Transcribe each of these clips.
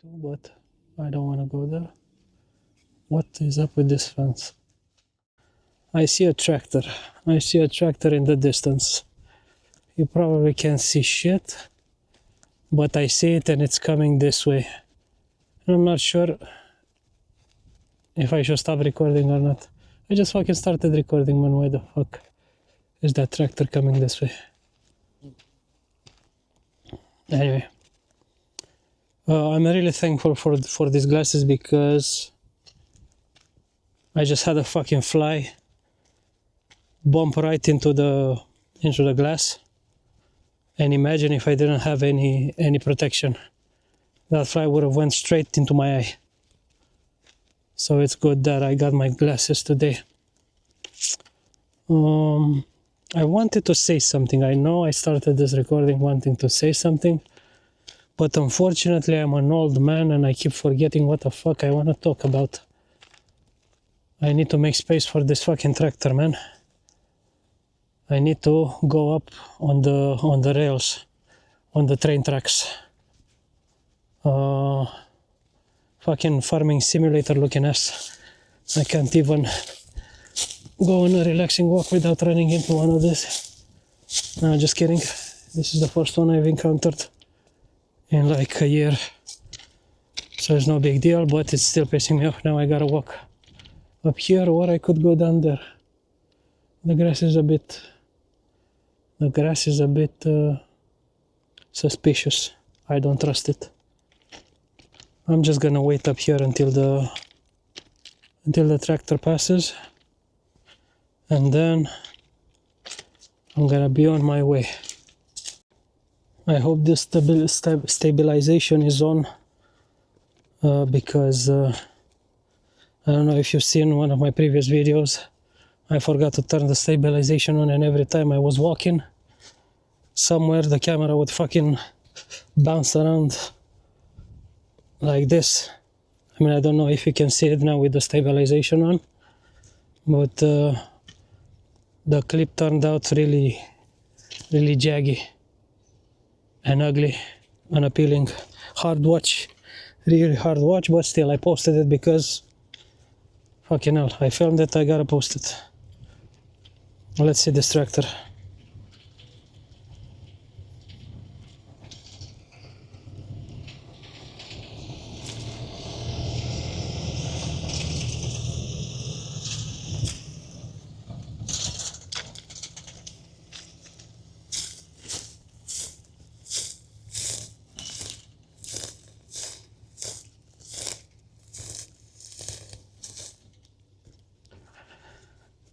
to, but I don't want to go there. What is up with this fence? I see a tractor. I see a tractor in the distance. You probably can't see shit, but I see it and it's coming this way. And I'm not sure if I should stop recording or not. I just fucking started recording, man. Why the fuck is that tractor coming this way? Anyway, I'm really thankful for these glasses because I just had a fucking fly bump right into the glass, and imagine if I didn't have any protection. That fly would have went straight into my eye. So it's good that I got my glasses today. I wanted to say something. I know I started this recording wanting to say something, but unfortunately I'm an old man and I keep forgetting what the fuck I want to talk about. I need to make space for this fucking tractor, man. I need to go up on the rails, on the train tracks. Fucking farming simulator looking ass. I can't even go on a relaxing walk without running into one of these. No, just kidding. This is the first one I've encountered in like a year. So it's no big deal, but it's still pissing me off. Now I gotta walk up here, or I could go down there. The grass is a bit suspicious. I don't trust it. I'm just gonna wait up here until the tractor passes, and then I'm gonna be on my way. I hope this stabilization is on, because I don't know if you've seen one of my previous videos. I forgot to turn the stabilization on, and every time I was walking somewhere the camera would fucking bounce around like this. I mean, I don't know if you can see it now with the stabilization on, but the clip turned out really jaggy and ugly, unappealing. Hard watch, really hard watch, but still I posted it because fucking hell, I filmed it, I gotta post it. Let's see this tractor.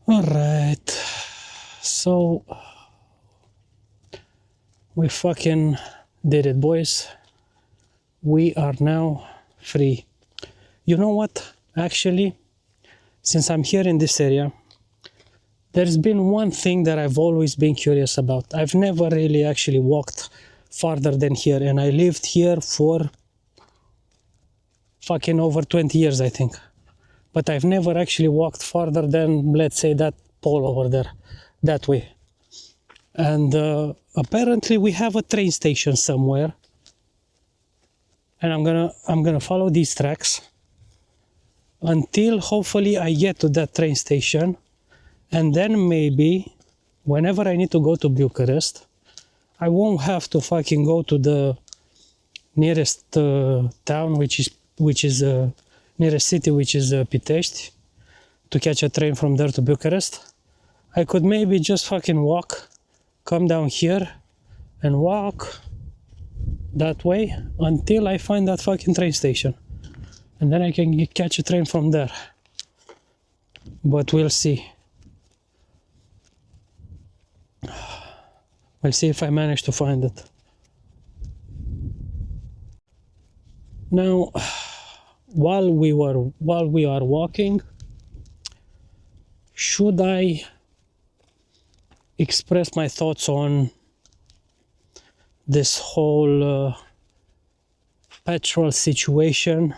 Alright, so we fucking did it, boys. We are now free. You know what? Actually, since I'm here in this area, there's been one thing that I've always been curious about. I've never really actually walked farther than here, and I lived here for fucking over 20 years, I think. But I've never actually walked farther than, let's say, that pole over there, that way. And apparently we have a train station somewhere, and I'm gonna follow these tracks until hopefully I get to that train station, and then maybe whenever I need to go to Bucharest, I won't have to fucking go to the nearest town, which is nearest city, which is Pitești, to catch a train from there to Bucharest. I could maybe just fucking walk, come down here and walk that way until I find that fucking train station, and then I can catch a train from there. But we'll see. We'll see if I manage to find it. Now, while we are walking, should I express my thoughts on this whole petrol situation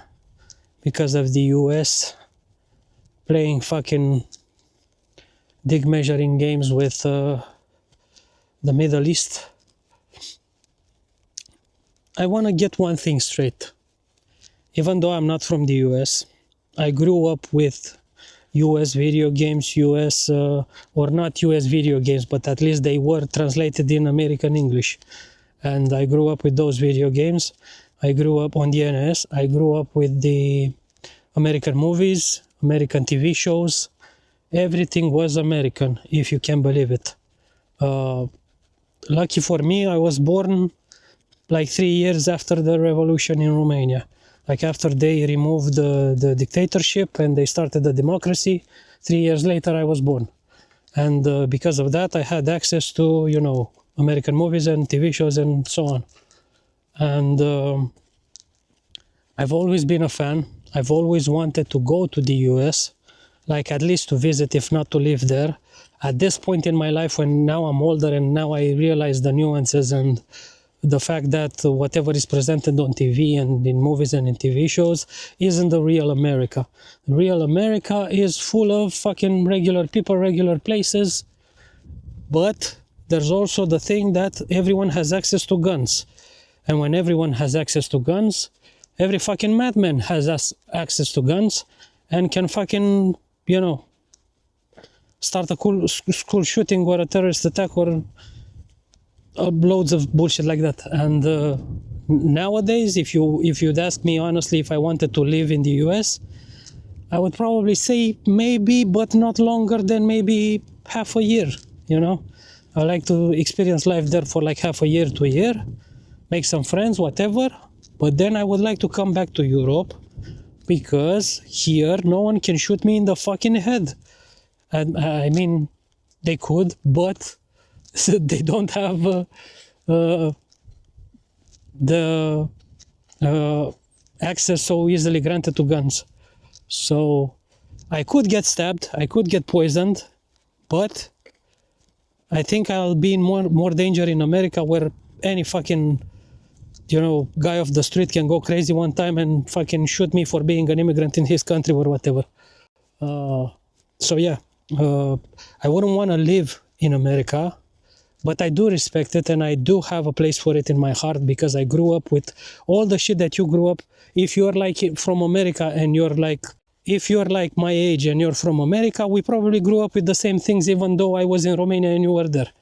because of the US playing fucking dick measuring games with the Middle East? I want to get one thing straight. even though I'm not from the US, I grew up with US video games, US, or not US video games, but at least they were translated in American English. And I grew up with those video games. I grew up on the NS. I grew up with the American movies, American TV shows. Everything was American, if you can believe it. Lucky for me, I was born like 3 years after the revolution in Romania. Like after they removed the dictatorship and they started the democracy, 3 years later I was born. And because of that, I had access to, you know, American movies and TV shows and so on. And I've always been a fan. I've always wanted to go to the US, like at least to visit, if not to live there. At this point in my life, when now I'm older and now I realize the nuances and the fact that whatever is presented on TV and in movies and in TV shows isn't the real America. The real America is full of fucking regular people, regular places. But there's also the thing that everyone has access to guns. And when everyone has access to guns, every fucking madman has access to guns and can fucking, you know, start a school shooting or a terrorist attack or loads of bullshit like that. And nowadays, if you'd ask me honestly if I wanted to live in the US, I would probably say maybe, but not longer than maybe half a year, you know. I like to experience life there for like half a year to a year, make some friends, whatever. But then I would like to come back to Europe, because here no one can shoot me in the fucking head. And I mean, they could, but they don't have the access so easily granted to guns. So I could get stabbed, I could get poisoned, but I think I'll be in more danger in America, where any fucking, you know, guy off the street can go crazy one time and fucking shoot me for being an immigrant in his country or whatever. So yeah, I wouldn't want to live in America, but I do respect it and I do have a place for it in my heart, because I grew up with all the shit that you grew up. If you're like from America and if you're like my age and you're from America, we probably grew up with the same things, even though I was in Romania and you were there.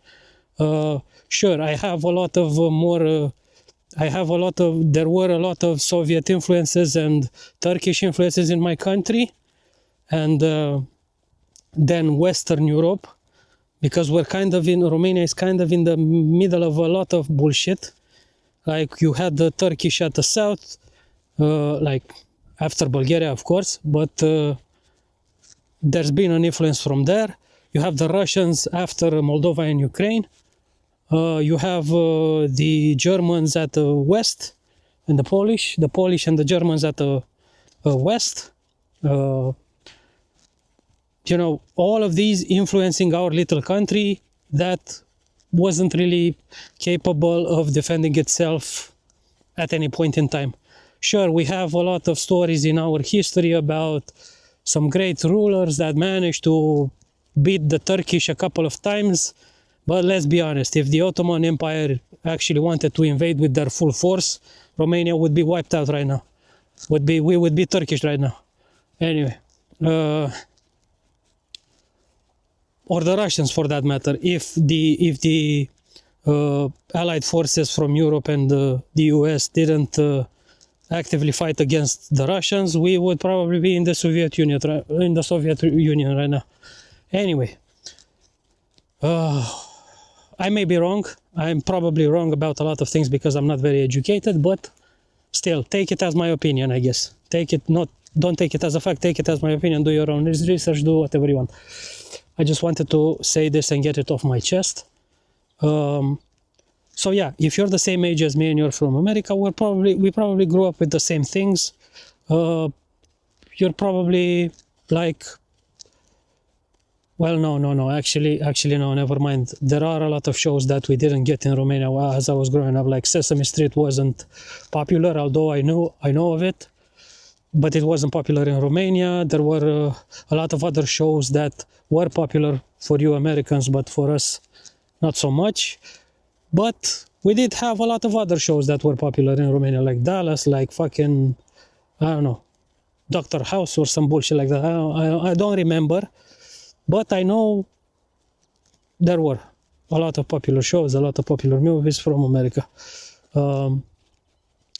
Sure, I have a lot of there were a lot of Soviet influences and Turkish influences in my country, and then Western Europe, because Romania is kind of in the middle of a lot of bullshit. Like you had the Turkish at the south, like after Bulgaria, of course, but there's been an influence from there. You have the Russians after Moldova and Ukraine. You have the Germans at the west, and the Polish and the Germans at the west. You know, all of these influencing our little country that wasn't really capable of defending itself at any point in time. Sure, we have a lot of stories in our history about some great rulers that managed to beat the Turkish a couple of times, but let's be honest, if the Ottoman Empire actually wanted to invade with their full force, Romania would be wiped out right now. We would be Turkish right now. Anyway, or the Russians for that matter. If the Allied forces from Europe and the US didn't actively fight against the Russians, we would probably be in the Soviet Union right now. Anyway, I may be wrong. I'm probably wrong about a lot of things because I'm not very educated, but still, take it as my opinion, I guess. Don't take it as a fact, take it as my opinion, do your own research, do whatever you want. I just wanted to say this and get it off my chest. So yeah, if you're the same age as me and you're from America, we probably grew up with the same things. You're probably like, well, no, actually, no, never mind. There are a lot of shows that we didn't get in Romania as I was growing up, like Sesame Street wasn't popular, although I know of it, but it wasn't popular in Romania. There were a lot of other shows that were popular for you Americans, but for us, not so much. But we did have a lot of other shows that were popular in Romania, like Dallas, like fucking I don't know, Dr. House or some bullshit like that. I don't remember, but I know there were a lot of popular shows, a lot of popular movies from America.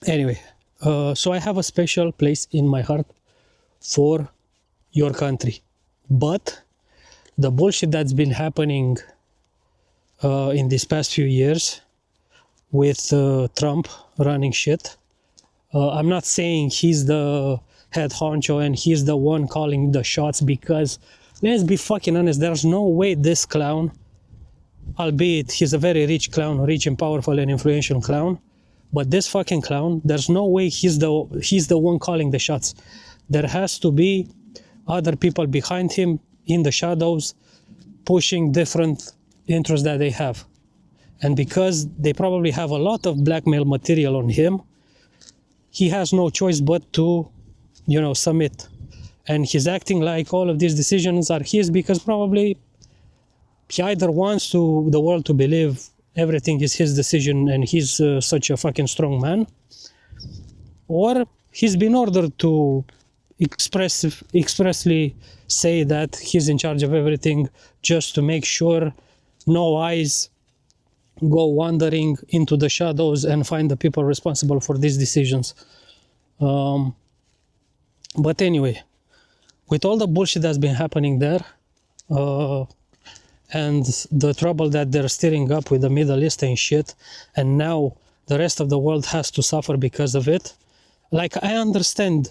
Anyway, so I have a special place in my heart for your country. But the bullshit that's been happening in these past few years with Trump running shit, I'm not saying he's the head honcho and he's the one calling the shots, because let's be fucking honest, there's no way this clown, albeit he's a very rich clown, rich and powerful and influential clown, but this fucking clown, there's no way he's the one calling the shots. There has to be other people behind him in the shadows pushing different interests that they have. And because they probably have a lot of blackmail material on him, he has no choice but to, submit. And he's acting like all of these decisions are his because probably he either wants the world to believe everything is his decision and he's such a fucking strong man, or he's been ordered to expressly say that he's in charge of everything just to make sure no eyes go wandering into the shadows and find the people responsible for these decisions. But anyway, with all the bullshit that's been happening there, and the trouble that they're stirring up with the Middle East and shit, and now the rest of the world has to suffer because of it. Like, I understand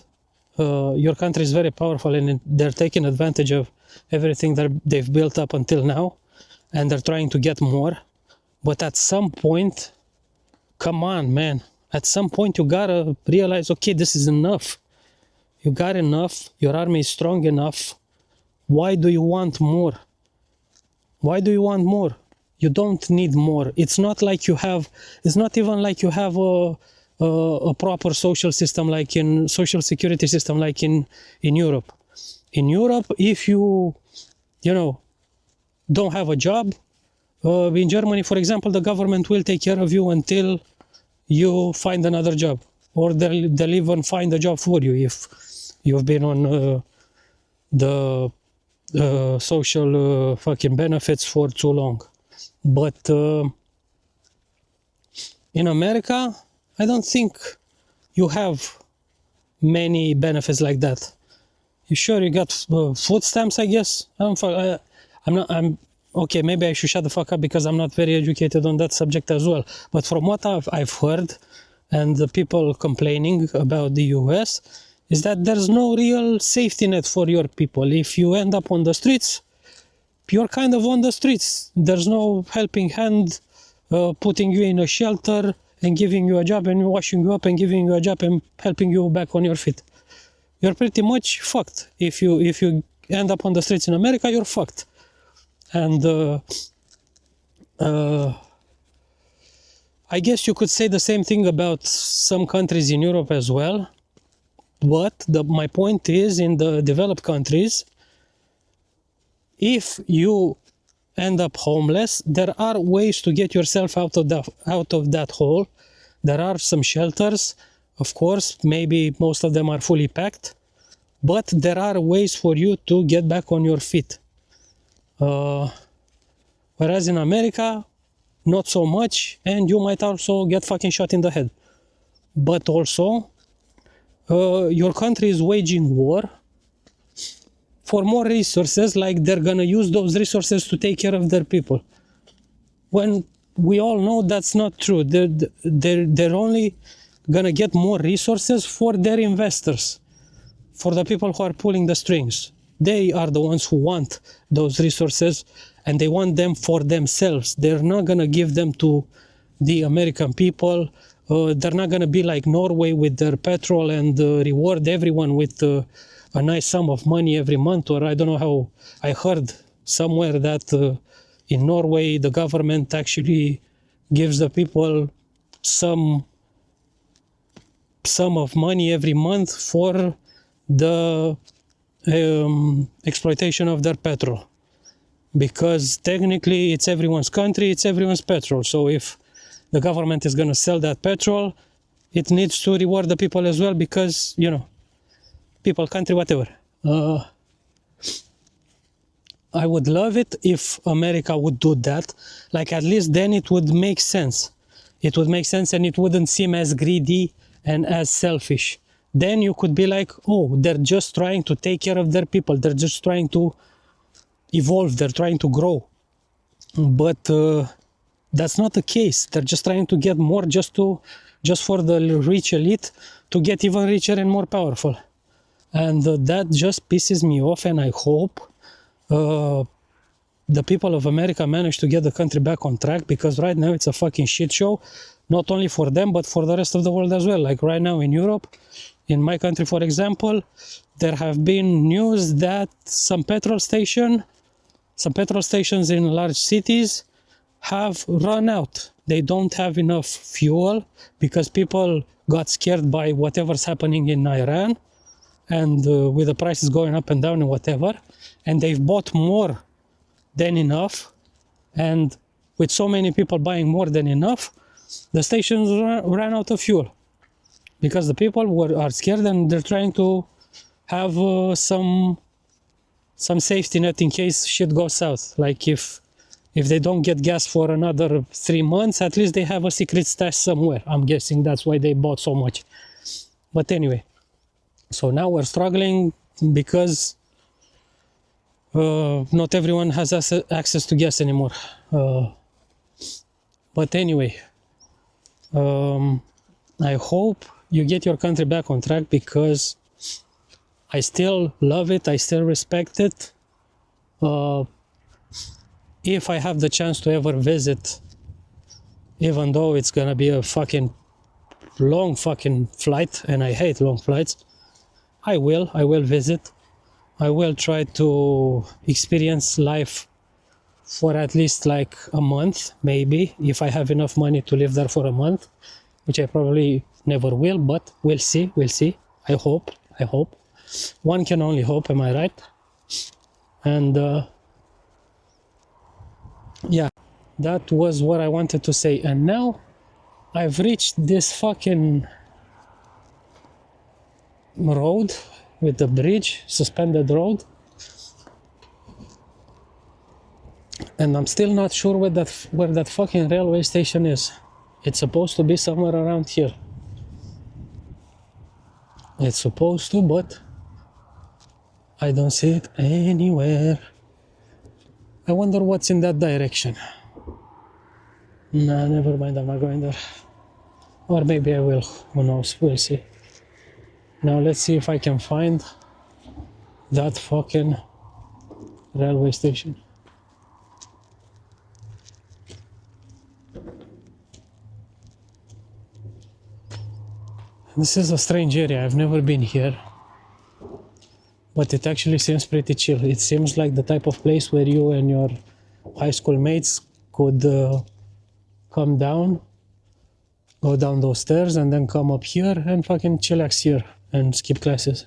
your country is very powerful and they're taking advantage of everything that they've built up until now, and they're trying to get more. But at some point, come on, man. At some point, you gotta realize, okay, this is enough. You got enough. Your army is strong enough. Why do you want more? Why do you want more? You don't need more. It's not like you have, it's not even like you have a proper social system, like in social security system, like in Europe. In Europe, if you don't have a job, in Germany, for example, the government will take care of you until you find another job, or they'll even find a job for you if you've been on the social fucking benefits for too long. But in America, I don't think you have many benefits like that. You sure you got food stamps, I guess? Okay, maybe I should shut the fuck up because I'm not very educated on that subject as well. But from what I've heard, and the people complaining about the US, is that there's no real safety net for your people. If you end up on the streets, you're kind of on the streets. There's no helping hand putting you in a shelter and giving you a job and washing you up and giving you a job and helping you back on your feet. You're pretty much fucked. If you end up on the streets in America, you're fucked. And I guess you could say the same thing about some countries in Europe as well. But my point is, in the developed countries, if you end up homeless, there are ways to get yourself out of that hole. There are some shelters, of course, maybe most of them are fully packed, but there are ways for you to get back on your feet. Whereas in America, not so much, and you might also get fucking shot in the head. But also, your country is waging war for more resources, like they're gonna use those resources to take care of their people. When we all know that's not true. They're only gonna get more resources for their investors, for the people who are pulling the strings. They are the ones who want those resources, and they want them for themselves. They're not gonna give them to the American people. They're not gonna be like Norway with their petrol and reward everyone with a nice sum of money every month. Or I don't know how, I heard somewhere that in Norway the government actually gives the people some sum of money every month for the exploitation of their petrol, because technically it's everyone's country, it's everyone's petrol. So if the government is going to sell that petrol, it needs to reward the people as well, because people, country, whatever. I would love it if America would do that. Like, at least then it would make sense. It would make sense and it wouldn't seem as greedy and as selfish. Then you could be like, oh, they're just trying to take care of their people. They're just trying to evolve. They're trying to grow. But that's not the case. They're just trying to get more just for the rich elite to get even richer and more powerful. And that just pisses me off, and I hope the people of America manage to get the country back on track, because right now it's a fucking shit show, not only for them, but for the rest of the world as well. Like right now in Europe, in my country, for example, there have been news that some petrol stations in large cities have run out. They don't have enough fuel because people got scared by whatever's happening in Iran, and with the prices going up and down and whatever, and they've bought more than enough, and with so many people buying more than enough, the stations ran out of fuel because the people are scared, and they're trying to have some safety net in case shit goes south. Like if they don't get gas for another 3 months, at least they have a secret stash somewhere. I'm guessing that's why they bought so much. But anyway, so now we're struggling because not everyone has access to gas anymore. But anyway, I hope you get your country back on track, because I still love it, I still respect it. If I have the chance to ever visit, even though it's gonna be a fucking long fucking flight, and I hate long flights, I will visit. I will try to experience life for at least like a month, maybe, if I have enough money to live there for a month, which I probably never will, but we'll see. I hope. One can only hope, am I right? And yeah, that was what I wanted to say. And now I've reached this fucking road with the bridge, suspended road, and I'm still not sure where that fucking railway station is. It's supposed to be somewhere around here. It's supposed to, but I don't see it anywhere. I wonder what's in that direction. Nah, never mind, I'm not going there. Or maybe I will, who knows, we'll see. Now let's see if I can find that fucking railway station. This is a strange area, I've never been here, but it actually seems pretty chill. It seems like the type of place where you and your high school mates could come down, go down those stairs, and then come up here and fucking chillax here and skip classes.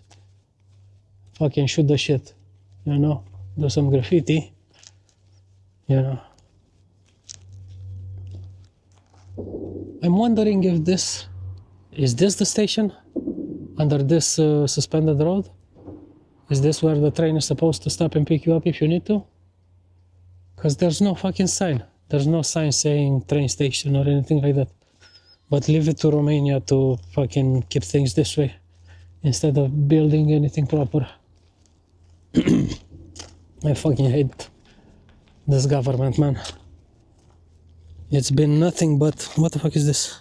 Fucking shoot the shit, you know, do some graffiti, you know. I'm wondering if is this the station under this suspended road? Is this where the train is supposed to stop and pick you up if you need to? Because there's no fucking sign. There's no sign saying train station or anything like that. But leave it to Romania to fucking keep things this way instead of building anything proper. I fucking hate this government, man. It's been nothing but... What the fuck is this?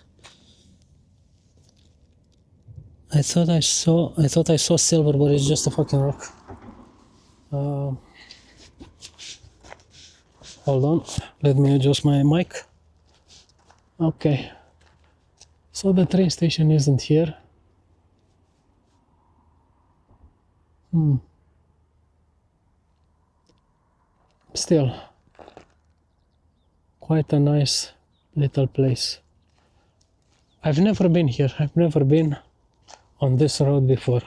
I thought I saw silver, but it's just a fucking rock. Hold on, let me adjust my mic. Okay. So the train station isn't here. Still, quite a nice little place. I've never been here. I've never been on this road before.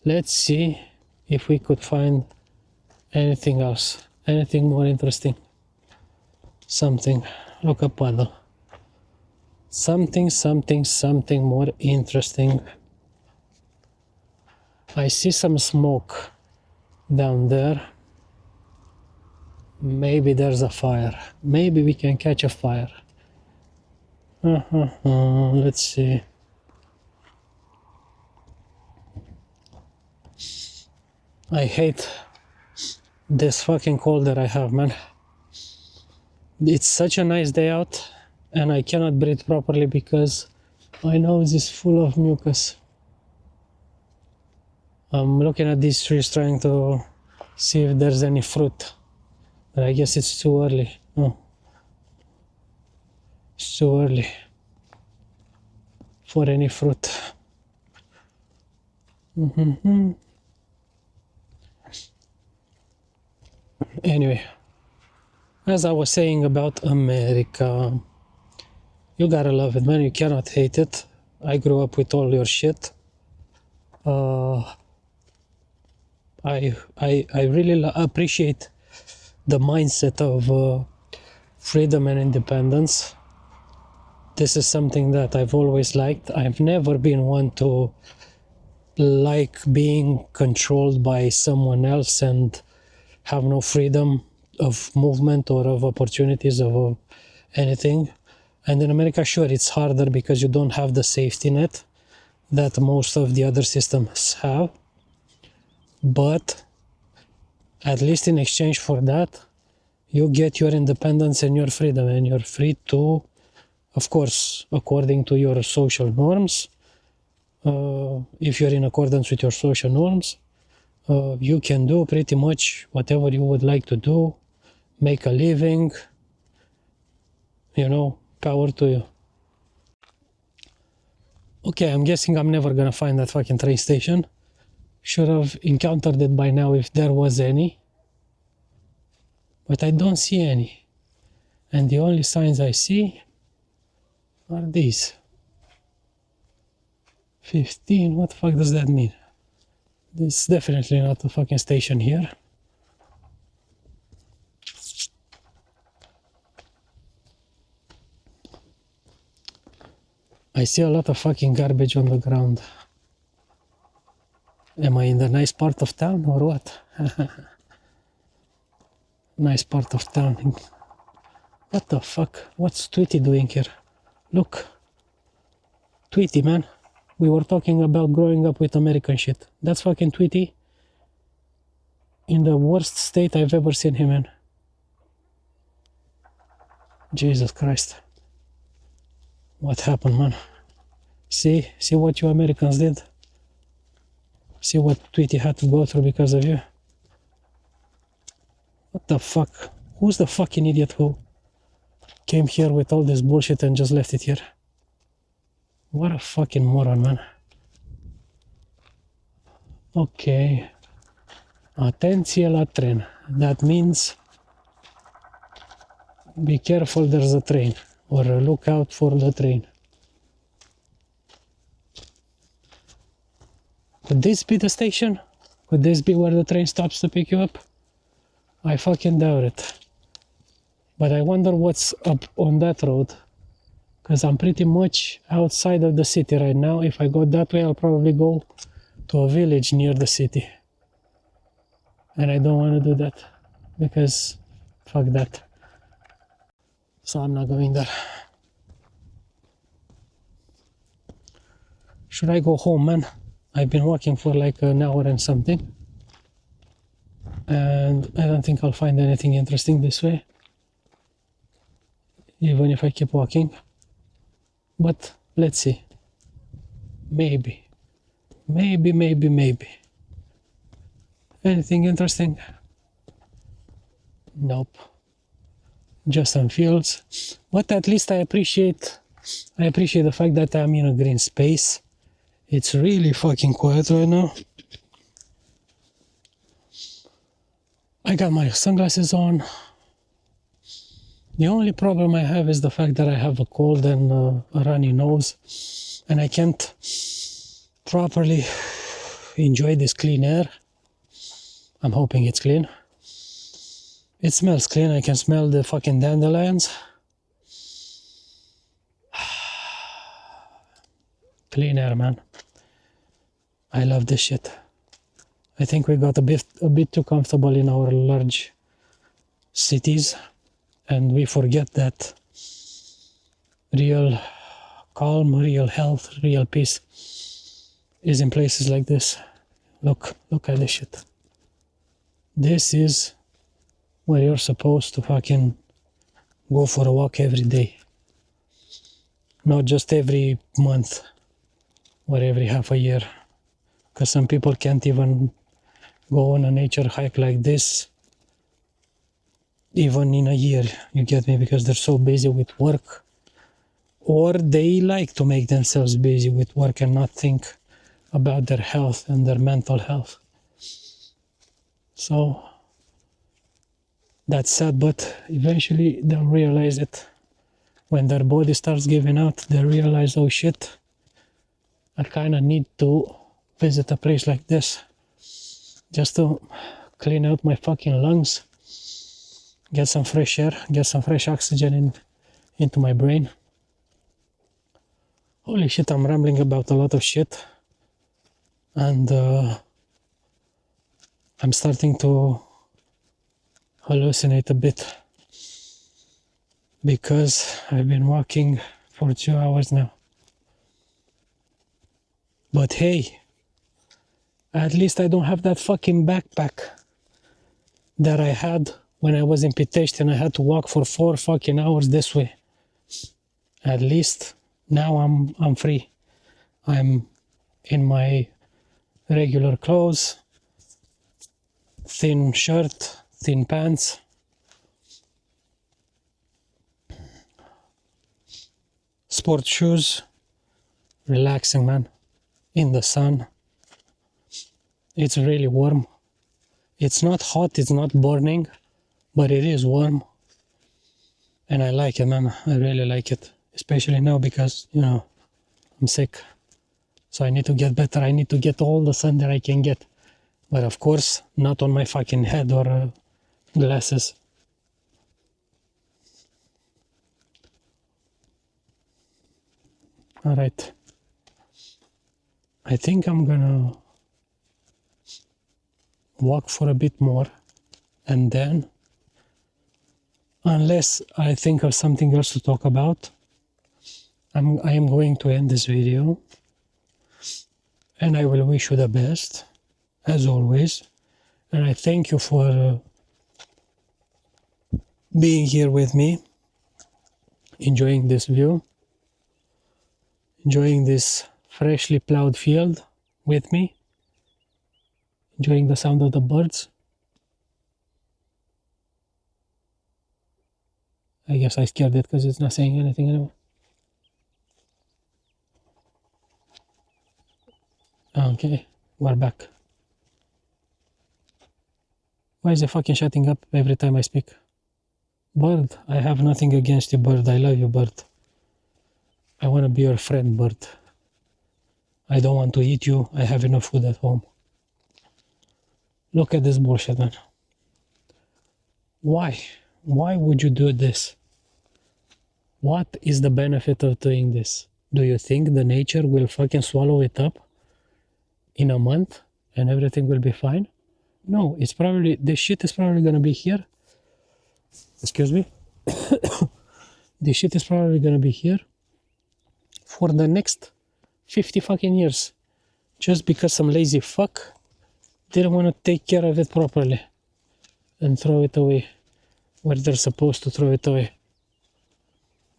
Let's see if we could find anything else, anything more interesting. Something. Look a puddle. Something more interesting. I see some smoke down there. Maybe there's a fire. Maybe we can catch a fire. Let's see. I hate this fucking cold that I have, man. It's such a nice day out and I cannot breathe properly because my nose is full of mucus. I'm looking at these trees trying to see if there's any fruit, but I guess it's too early. Oh, it's too early for any fruit. Anyway, as I was saying about America, you gotta love it, man. You cannot hate it. I grew up with all your shit. I really appreciate the mindset of freedom and independence. This is something that I've always liked. I've never been one to like being controlled by someone else and have no freedom of movement or of opportunities of anything. And in America, sure, it's harder because you don't have the safety net that most of the other systems have. But at least in exchange for that, you get your independence and your freedom, and you're free to, of course, according to your social norms. If you're in accordance with your social norms, you can do pretty much whatever you would like to do, make a living, you know, power to you. Okay, I'm guessing I'm never gonna find that fucking train station. Should have encountered it by now if there was any. But I don't see any. And the only signs I see are these. 15, what the fuck does that mean? This is definitely not a fucking station here. I see a lot of fucking garbage on the ground. Am I in the nice part of town or what? Nice part of town. What the fuck? What's Tweety doing here? Look. Tweety, man. We were talking about growing up with American shit. That's fucking Tweety in the worst state I've ever seen him in. Jesus Christ. What happened, man? See what you Americans did? See what Tweety had to go through because of you? What the fuck? Who's the fucking idiot who came here with all this bullshit and just left it here? What a fucking moron, man. Okay. Atenție la tren. That means be careful, there's a train. Or look out for the train. Could this be the station? Could this be where the train stops to pick you up? I fucking doubt it. But I wonder what's up on that road. Because I'm pretty much outside of the city right now. If I go that way, I'll probably go to a village near the city. And I don't want to do that. Because fuck that. So I'm not going there. Should I go home, man? I've been walking for like an hour and something. And I don't think I'll find anything interesting this way. Even if I keep walking. But let's see. Maybe. Maybe. Anything interesting? Nope. Just some fields. But at least I appreciate the fact that I'm in a green space. It's really fucking quiet right now. I got my sunglasses on. The only problem I have is the fact that I have a cold and a runny nose, and I can't properly enjoy this clean air. I'm hoping it's clean. It smells clean. I can smell the fucking dandelions. Clean air, man. I love this shit. I think we got a bit too comfortable in our large cities, and we forget that real calm, real health, real peace is in places like this. Look at this shit. This is where you're supposed to fucking go for a walk every day. Not just every month or every half a year. Because some people can't even go on a nature hike like this even in a year, you get me, because they're so busy with work, or they like to make themselves busy with work and not think about their health and their mental health. So that's sad, but eventually they'll realize it. When their body starts giving out, they realize, oh shit, I kind of need to visit a place like this just to clean out my fucking lungs, get some fresh air, get some fresh oxygen into my brain. Holy shit, I'm rambling about a lot of shit, and I'm starting to hallucinate a bit because I've been walking for 2 hours now. But hey, at least I don't have that fucking backpack that I had when I was in Pitești and I had to walk for 4 fucking hours this way. At least now I'm free. I'm in my regular clothes, thin shirt, thin pants. Sport shoes, relaxing, man, in the sun. It's really warm. It's not hot, it's not burning, but it is warm. And I like it, man. I really like it. Especially now because, you know, I'm sick. So I need to get better. I need to get all the sun that I can get. But of course, not on my fucking head or glasses. Alright. I think I'm gonna walk for a bit more, and then, unless I think of something else to talk about, I am going to end this video, and I will wish you the best, as always, and I thank you for being here with me, enjoying this view, enjoying this freshly plowed field with me, enjoying the sound of the birds. I guess I scared it because it's not saying anything anymore. Okay, we're back. Why is it fucking shutting up every time I speak? Bird, I have nothing against you, bird. I love you, bird. I want to be your friend, bird. I don't want to eat you. I have enough food at home. Look at this bullshit, man. Why? Why would you do this? What is the benefit of doing this? Do you think the nature will fucking swallow it up in a month and everything will be fine? No, it's probably, this shit is probably gonna be here. Excuse me. This shit is probably gonna be here for the next 50 fucking years. Just because some lazy fuck didn't want to take care of it properly and throw it away where they're supposed to throw it away.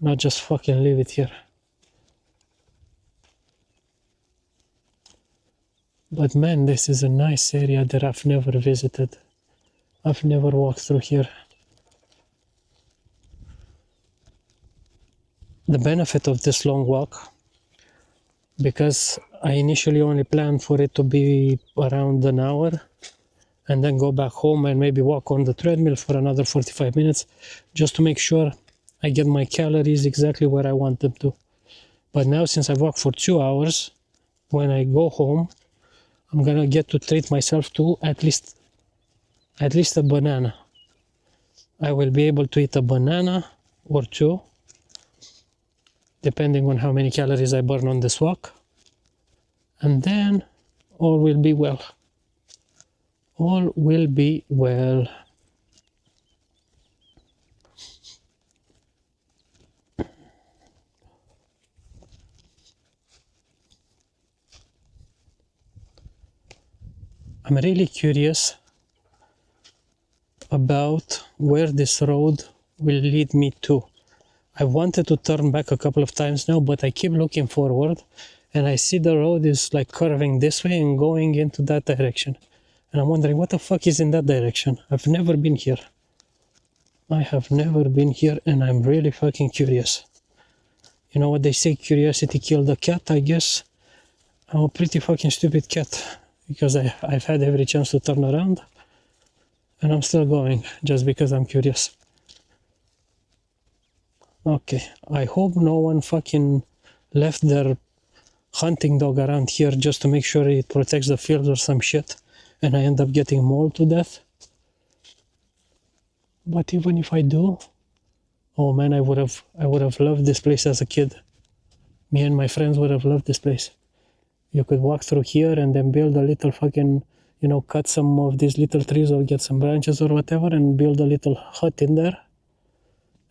Not just fucking leave it here. But man, this is a nice area that I've never visited. I've never walked through here. The benefit of this long walk, because I initially only planned for it to be around an hour and then go back home and maybe walk on the treadmill for another 45 minutes just to make sure I get my calories exactly where I want them to. But now, since I've walked for 2 hours, when I go home, I'm gonna get to treat myself to at least a banana. I will be able to eat a banana or two, depending on how many calories I burn on this walk, and then all will be well. All will be well. I'm really curious about where this road will lead me to. I wanted to turn back a couple of times now, but I keep looking forward and I see the road is like curving this way and going into that direction. And I'm wondering what the fuck is in that direction. I've never been here. I have never been here and I'm really fucking curious. You know what they say, curiosity killed the cat, I guess. I'm a pretty fucking stupid cat because I've had every chance to turn around and I'm still going just because I'm curious. Okay, I hope no one fucking left their hunting dog around here just to make sure it protects the field or some shit and I end up getting mauled to death. But even if I do, oh man, I would have loved this place as a kid. Me and my friends would have loved this place. You could walk through here and then build a little fucking, you know, cut some of these little trees or get some branches or whatever and build a little hut in there.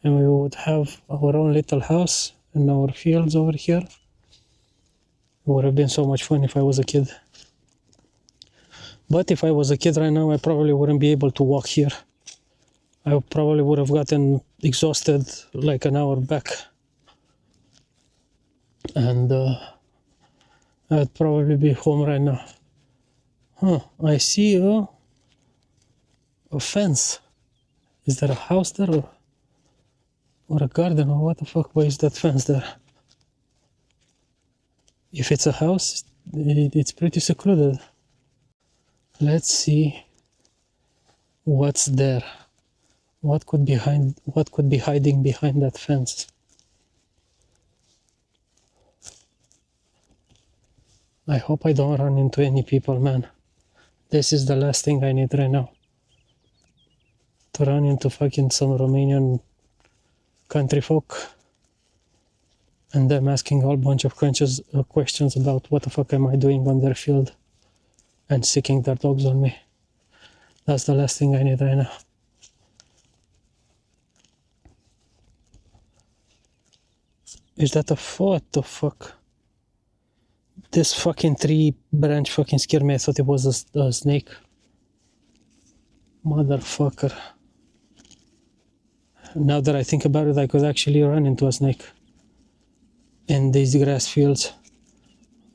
And we would have our own little house and our fields over here. It would have been so much fun if I was a kid. But if I was a kid right now, I probably wouldn't be able to walk here. I probably would have gotten exhausted like an hour back. And I'd probably be home right now. Huh, I see a fence. Is there a house there or a garden or what the fuck? Why is that fence there? If it's a house, it's pretty secluded. Let's see what's there. What could be hiding behind that fence? I hope I don't run into any people, man. This is the last thing I need right now. To run into fucking some Romanian country folk and them asking a whole bunch of questions about what the fuck am I doing on their field and sicking their dogs on me. That's the last thing I need right now. Is that what the fuck? This fucking tree branch fucking scared me. I thought it was a snake. Motherfucker. Now that I think about it, I could actually run into a snake in these grass fields.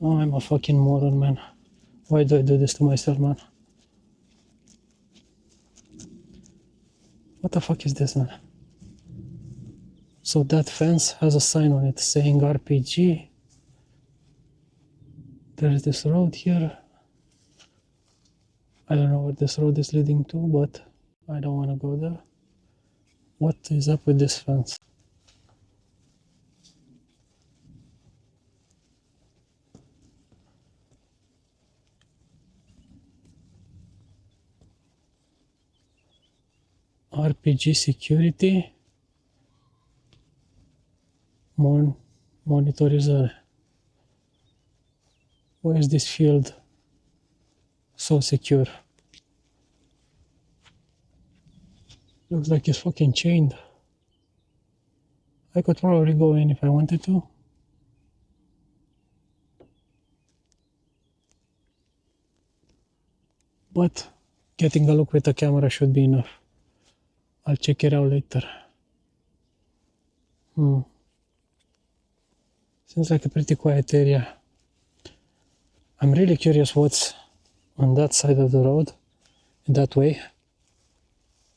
Oh, I'm a fucking moron, man. Why do I do this to myself, man? What the fuck is this, man? So that fence has a sign on it saying RPG. There's this road here. I don't know where this road is leading to, but I don't want to go there. What is up with this fence? RPG security. Monitorizare. Why is this field so secure? Looks like it's fucking chained. I could probably go in if I wanted to. But getting a look with the camera should be enough. I'll check it out later. Seems like a pretty quiet area. I'm really curious what's on that side of the road, in that way.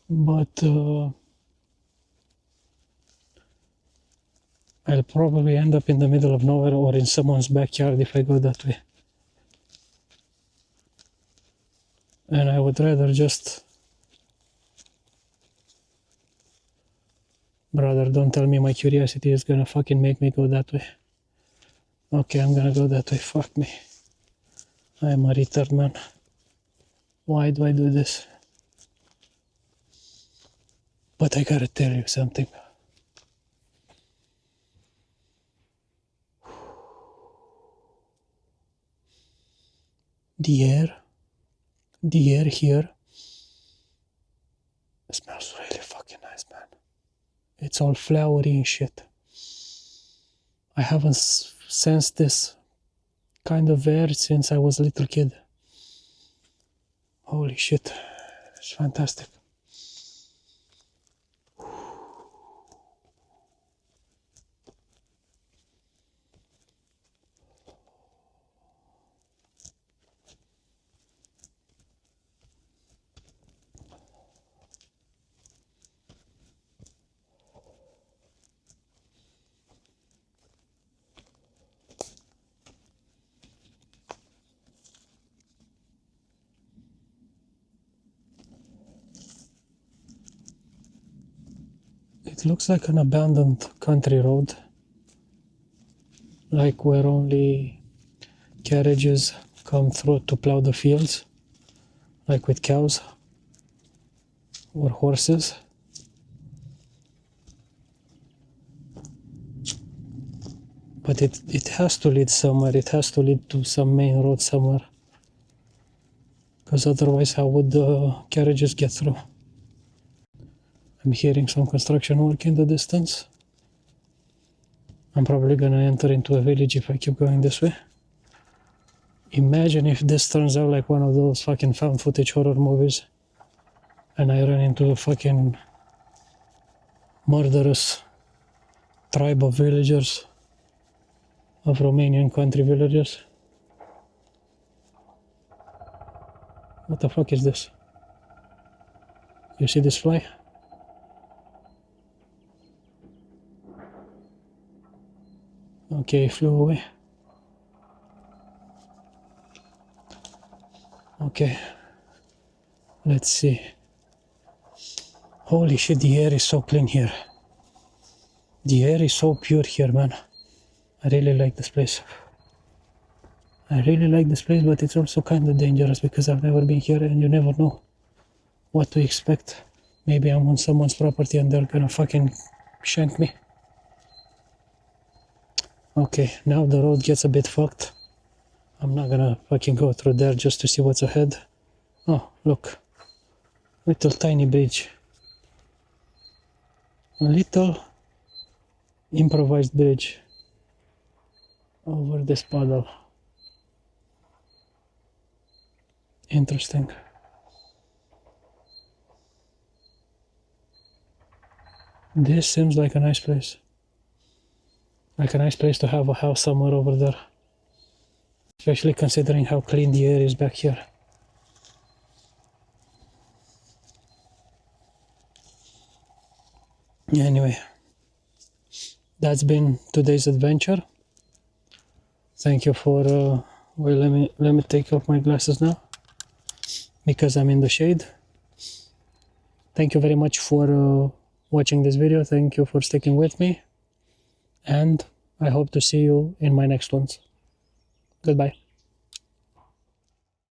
But I'll probably end up in the middle of nowhere or in someone's backyard if I go that way. And I would rather just... Brother, don't tell me my curiosity is gonna fucking make me go that way. Okay, I'm gonna go that way, fuck me. I am a retard, man. Why do I do this? But I gotta tell you something. The air The air here smells really fucking nice, man. It's all flowery and shit. I haven't sensed this kind of air since I was a little kid. Holy shit, it's fantastic. It looks like an abandoned country road, like where only carriages come through to plow the fields, like with cows or horses. But it has to lead somewhere, it has to lead to some main road somewhere, because otherwise how would the carriages get through? I'm hearing some construction work in the distance. I'm probably gonna enter into a village if I keep going this way. Imagine if this turns out like one of those fucking found footage horror movies and I run into a fucking murderous tribe of villagers, of Romanian country villagers. What the fuck is this? You see this fly? Okay, it flew away. Okay, let's see. Holy shit, the air is so clean here. The air is so pure here, man. I really like this place. I really like this place, but it's also kind of dangerous because I've never been here and you never know what to expect. Maybe I'm on someone's property and they're gonna fucking shank me. Okay, now the road gets a bit fucked. I'm not gonna fucking go through there just to see what's ahead. Oh, look. Little tiny bridge. A little improvised bridge over this puddle. Interesting. This seems like a nice place. Like a nice place to have a house somewhere over there. Especially considering how clean the air is back here. Anyway, that's been today's adventure. Thank you for, well, let me take off my glasses now because I'm in the shade. Thank you very much for watching this video. Thank you for sticking with me. And I hope to see you in my next ones. Goodbye.